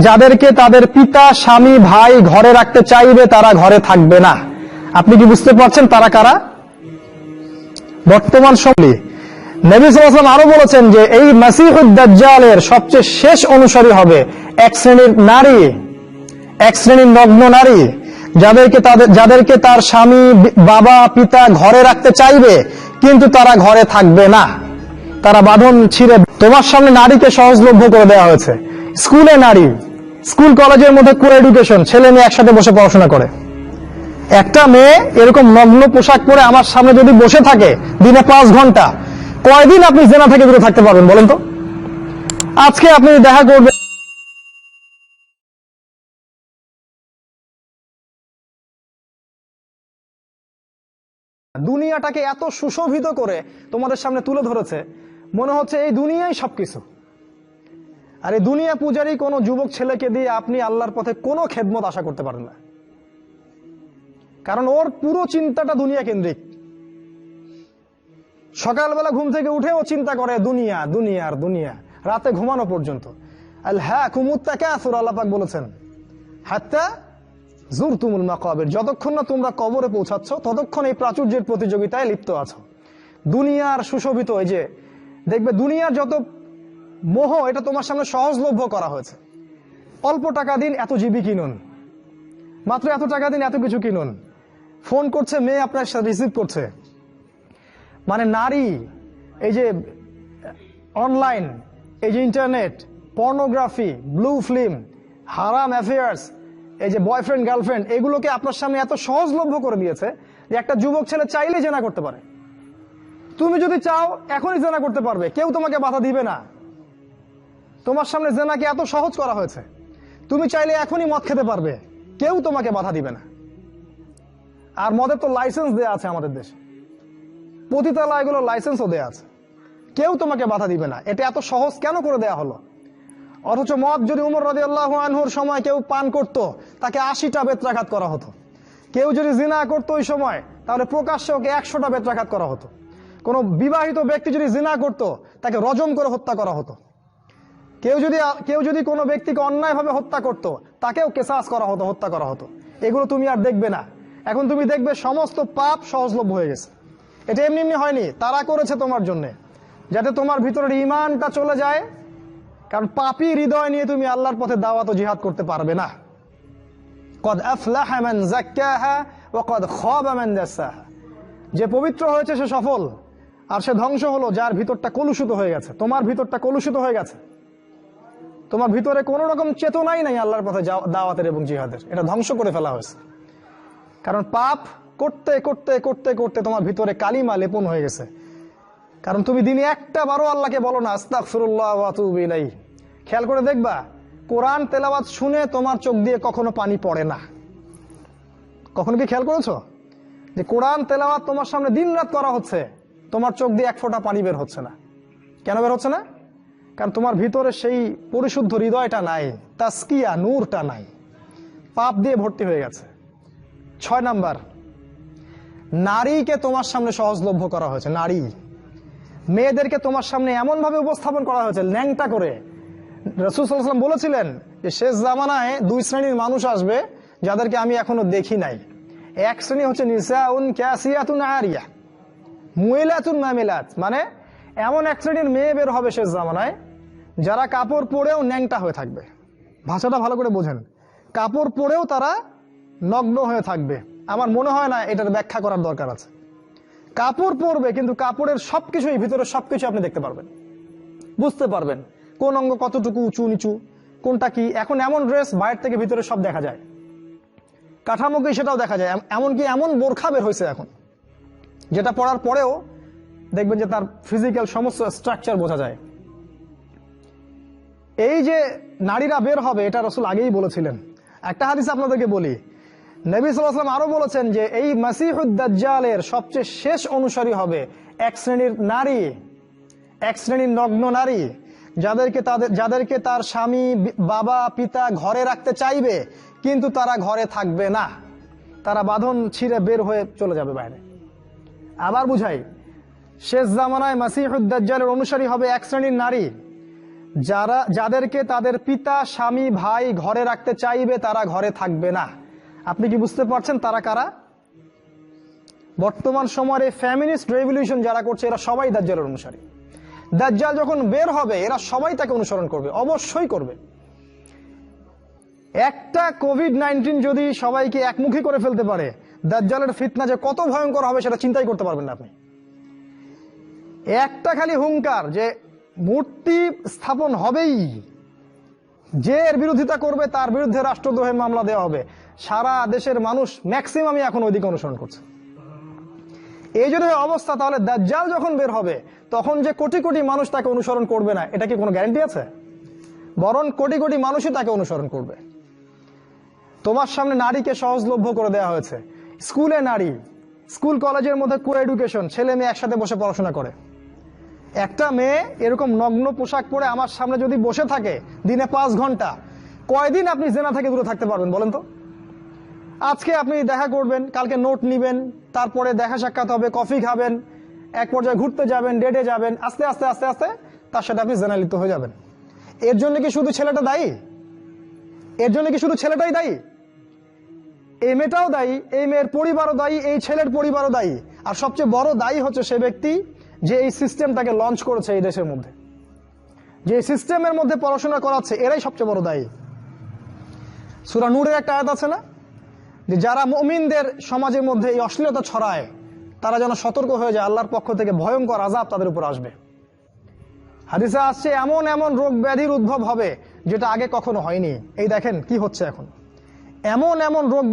যাদেরকে তাদের পিতা, স্বামী, ভাই ঘরে রাখতে চাইবে তারা ঘরে থাকবে না। আপনি কি বুঝতে পারছেন তারা কারা? বর্তমান সময়ে নবী সাল্লাল্লাহু আলাইহি ওয়াসাল্লাম আরো বলেছেন যে এই মাসিহুদ দাজ্জালের সবচেয়ে শেষ অনুসারী হবে এক শ্রেণীর নারী, এক শ্রেণীর নগ্ন নারী, যাদেরকে তার স্বামী, বাবা, পিতা ঘরে রাখতে চাইবে কিন্তু তারা ঘরে থাকবে না। তারা বাঁধন ছিঁড়ে তোমার সামনে নারীকে সহজলভ্য করে দেওয়া হয়েছে। স্কুলে নারী, স্কুল কলেজের মধ্যে কো এডুকেশন, ছেলে মেয়ে একসাথে বসে পড়াশোনা করে। একটা মেয়ে এরকম নগ্ন পোশাক পরে আমার সামনে যদি বসে থাকে দিনে 5 ঘন্টা, কয়দিন আপনি জেনা থেকে দূরে থাকতে পারবেন বলেন তো? আজকে আপনি দেখা করবেন দুনিয়াটাকে এত সুশোভিত করে তোমাদের সামনে তুলে ধরেছে, মনে হচ্ছে এই দুনিয়াই সবকিছু। আর এই দুনিয়া পূজারী কোন যুবক ছেলেকে দিয়ে আপনি আল্লাহর পথে কোনো খেদমত আশা করতে পারেন না, কারণ ওর পুরো চিন্তাটা দুনিয়া কেন্দ্রিক। সকালবেলা ঘুম থেকে উঠে ও চিন্তা করে দুনিয়া, দুনিয়া আর দুনিয়া, রাতে ঘুমানো পর্যন্ত। আল্লাহুমুত তাকাসুর, আল্লাহ পাক বলেছেন হাত্তা জুরতুমুল মাকাবির, যতক্ষণ না তোমরা কবরে পৌঁছাচ্ছ ততক্ষণ এই প্রাচুর্যের প্রতিযোগিতায় লিপ্ত আছো। দুনিয়ার সুশোভিত, এই যে দেখবে দুনিয়ার যত মোহ, এটা তোমার সামনে সহজলভ্য করা হয়েছে। অল্প টাকা দিন এত জিবি কিনুন, মাত্র এত টাকা দিন এত কিছু কিনুন। ফোন করছে মেয়ে, আপনার সাথে রিসিভ করছে। মানে নারী, এই যে অনলাইন, এই যে ইন্টারনেট, পর্নোগ্রাফি, ব্লু ফিল্ম, হারাম অ্যাফেয়ার্স, এই যে বয়ফ্রেন্ড গার্লফ্রেন্ড, এগুলোকে আপনার সামনে এত সহজলভ্য করে দিয়েছে যে একটা যুবক ছেলে চাইলে জেনা করতে পারে। তুমি যদি চাও এখনই জেনা করতে পারবে, কেউ তোমাকে বাধা দিবে না। তোমার সামনে জেনাকে এত সহজ করা হয়েছে, তুমি চাইলে এখনই মদ খেতে পারবে, কেউ তোমাকে বাধা দিবে না। আর মদের তো লাইসেন্স দেয়া আছে আমাদের দেশে, পতিতালয় এগুলো লাইসেন্সও দেয়া আছে, কেউ তোমাকে বাধা দিবে না। এটা এত সহজ কেন করে দেয়া হলো? অথচ মদ যদি উমর রাদিয়াল্লাহু আনহুর সময় কেউ পান করত, তাকে 80টা বেত্রাঘাত করা হতো। কেউ যদি জিনা করতো ওই সময়, তাহলে প্রকাশ্যে ওকে 100টা বেত্রাঘাত করা হতো। কোন বিবাহিত ব্যক্তি যদি জিনা করত, তাকে রজম করে হত্যা করা হতো। কেউ যদি কোনো ব্যক্তিকে অন্যায়ভাবে হত্যা করত, তাকেও কেসাস করা হতো, হত্যা করা হতো। এগুলো তুমি আর দেখবে না। এখন তুমি দেখবে সমস্ত পাপ সহজলভ্য হয়ে গেছে। এটা এমনি এমনি হয়নি, তারা করেছে তোমার জন্য, যাতে তোমার ভিতরের ঈমানটা চলে যায়। কারণ পাপী হৃদয় নিয়ে তুমি আল্লাহর পথে দাওয়াত ও জিহাদ করতে পারবে না। কদ আফলাহা মান যাক্কাহা ওয়া কদ খাবা মান দাসাহা, যে পবিত্র হয়েছে সে সফল, আর সে ধ্বংস হলো যার ভিতরটা কলুষিত হয়ে গেছে। তোমার ভিতরটা কলুষিত হয়ে গেছে, তোমার ভিতরে কোন রকম চেতনাই নাই আল্লাহর পথে দাওয়াতের এবং জিহাদের, এটা ধ্বংস করে ফেলা হয়েছে। কারণ পাপ করতে করতে করতে করতে তোমার ভিতরে কালিমা লেপন হয়ে গেছে। কারণ তুমি দিনে একটা বারও আল্লাহকে বলো না আস্তাগফিরুল্লাহ ওয়া আতুবু ইলাইহি। খেয়াল করে দেখবা, কোরআন তেলাওয়াত শুনে তোমার চোখ দিয়ে কখনো পানি পড়ে না। কখনো কি খেয়াল করেছো যে কোরআন তেলাওয়াত তোমার সামনে দিন রাত করা হচ্ছে, তোমার চোখ দিয়ে এক ফোঁটা পানি বের হচ্ছে না? কেন বের হচ্ছে না? কারণ তোমার ভিতরে সেই পরিশুদ্ধ হৃদয়টা নাই, তাসকিয়া নূরটা নাই, পাপ দিয়ে ভর্তি হয়ে গেছে। 6 নাম্বার, নারীকে তোমার সামনে সহজলভ্য করা হয়েছে। নারী, মেয়েদেরকে তোমার সামনে এমন ভাবে উপস্থাপন করা হয়েছে ল্যাংটা করে। রাসূল সাল্লাল্লাহু আলাইহি ওয়াসাল্লাম বলেছিলেন যে শেষ জামানায় 2 শ্রেণীর মানুষ আসবে যাদেরকে আমি এখনো দেখি নাই। এক শ্রেণী হচ্ছে নিসাউন কাসিয়াতুন আরিয়া মুইলাতুন মামিলাত, মানে এমন এক শ্রেণীর মেয়ে বের হবে শেষ জামানায় যারা কাপড় পরেও ন্যাংটা হয়ে থাকবে। ভাষাটা ভালো করে বোঝেন, কাপড় পরেও তারা নগ্ন হয়ে থাকবে। আমার মনে হয় না এটার ব্যাখ্যা করার দরকার আছে। কাপড় পরবে কিন্তু কাপড়ের সবকিছুই, ভিতরে সবকিছু আপনি দেখতে পারবেন, বুঝতে পারবেন কোন অঙ্গ কতটুকু উঁচু নিচু, কোনটা কি। এখন এমন ড্রেস বাইরে থেকে ভিতরে সব দেখা যায়, কাঠামো কি সেটাও দেখা যায়। এমনকি এমন বোরখা বের হয়েছে এখন, যেটা পরার পরেও দেখবেন যে তার ফিজিক্যাল সমস্ত স্ট্রাকচার বোঝা যায়। এই যে নারীরা বের হবে, এটা রাসূল আগেই বলেছিলেন। একটা হাদিস আপনাদেরকে বলি, নবী সাল্লাল্লাহু আলাইহি ওয়াসাল্লাম আরো বলেছেন যে এই মাসিহুদ দাজ্জালের সবচেয়ে শেষ অনুসারী হবে এক শ্রেণীর নারী, এক শ্রেণীর নগ্ন নারী, যাদেরকে তার স্বামী, বাবা, পিতা ঘরে রাখতে চাইবে কিন্তু তারা ঘরে থাকবে না। তারা বাঁধন ছিঁড়ে বের হয়ে চলে যাবে বাইরে। আবার বুঝাই, শেষ জামানায় মাসিহুদ দাজ্জালের অনুসারী হবে এক শ্রেণীর নারী, যাদেরকে তাদের পিতা, স্বামী, ভাই ঘরে রাখতে চাইবে তারা ঘরে থাকবে না। আপনি কি বুঝতে পারছেন তারা কারা? বর্তমান সময়ের এই ফ্যামিনিস্ট রেভলিউশন যারা করছে এরা সবাই দাজ্জালের অনুসারী। দাজ্জাল যখন বের হবে এরা সবাই তাকে অনুসরণ করবে, অবশ্যই করবে। একটা কোভিড-19 যদি সবাইকে একমুখী করে ফেলতে পারে, দাজ্জালের ফিতনা যে কত ভয়ঙ্কর হবে সেটা চিন্তাই করতে পারবেন না আপনি। একটা খালি হুঙ্কার যে মূর্তি স্থাপন হবেই, যে এর বিরোধিতা করবে তার বিরুদ্ধে রাষ্ট্রদ্রোহের মামলা দেওয়া হবে, সারা দেশের মানুষ ম্যাক্সিমামই এখন ওইদিকে অনুসরণ করছে। এই যদি অবস্থা, তাহলে দাজ্জাল যখন বের হবে তখন যে কোটি কোটি মানুষ তাকে অনুসরণ করবে না, এটা কি কোনো গ্যারান্টি আছে? বরং কোটি কোটি মানুষই তাকে অনুসরণ করবে। তোমার সামনে নারীকে সহজলভ্য করে দেওয়া হয়েছে। স্কুলে নারী, স্কুল কলেজের মধ্যে কো এডুকেশন, ছেলে মেয়ে একসাথে বসে পড়াশোনা করে। একটা মেয়ে এরকম নগ্ন পোশাক পরে আমার সামনে যদি বসে থাকে দিনে 5 ঘন্টা, কয়দিন আপনি জেনা থেকে দূরে থাকতে পারবেন বলেন তো? আজকে আপনি দেখা করবেন, কালকে নোট নিবেন, তারপরে দেখা সাক্ষাৎ হবে, কফি খাবেন, এক পর্যায়ে ঘুরতে যাবেন, ডেটে যাবেন, আস্তে আস্তে আস্তে আস্তে তার সাথে আপনি জেনায় লিপ্ত হয়ে যাবেন। এর জন্য কি শুধু ছেলেটা দায়ী? এর জন্য কি শুধু ছেলেটাই দায়ী? এই মেয়েটাও দায়ী, এই মেয়ের পরিবারও দায়ী, এই ছেলের পরিবারও দায়ী। আর সবচেয়ে বড় দায়ী হচ্ছে সে ব্যক্তি যে এই সিস্টেমটাকে লঞ্চ করেছে এই দেশের মধ্যে, যে সিস্টেমের মধ্যে পড়াশোনা করাচ্ছে, এরাই সবচেয়ে বড় দায়ী। সূরা নূরের একটা আয়াত আছে না, যে যারা মুমিনদের সমাজের মধ্যে এই অশ্লীলতা ছড়ায় তারা যেন সতর্ক হয়ে যায়, আল্লাহর পক্ষ থেকে ভয়ঙ্কর আযাব তাদের উপর আসবে। হাদিসে আসছে এমন এমন রোগ ব্যাধির উদ্ভব হবে যেটা আগে কখনো হয়নি। এই দেখেন কি হচ্ছে এখন, এমন এমন রোগ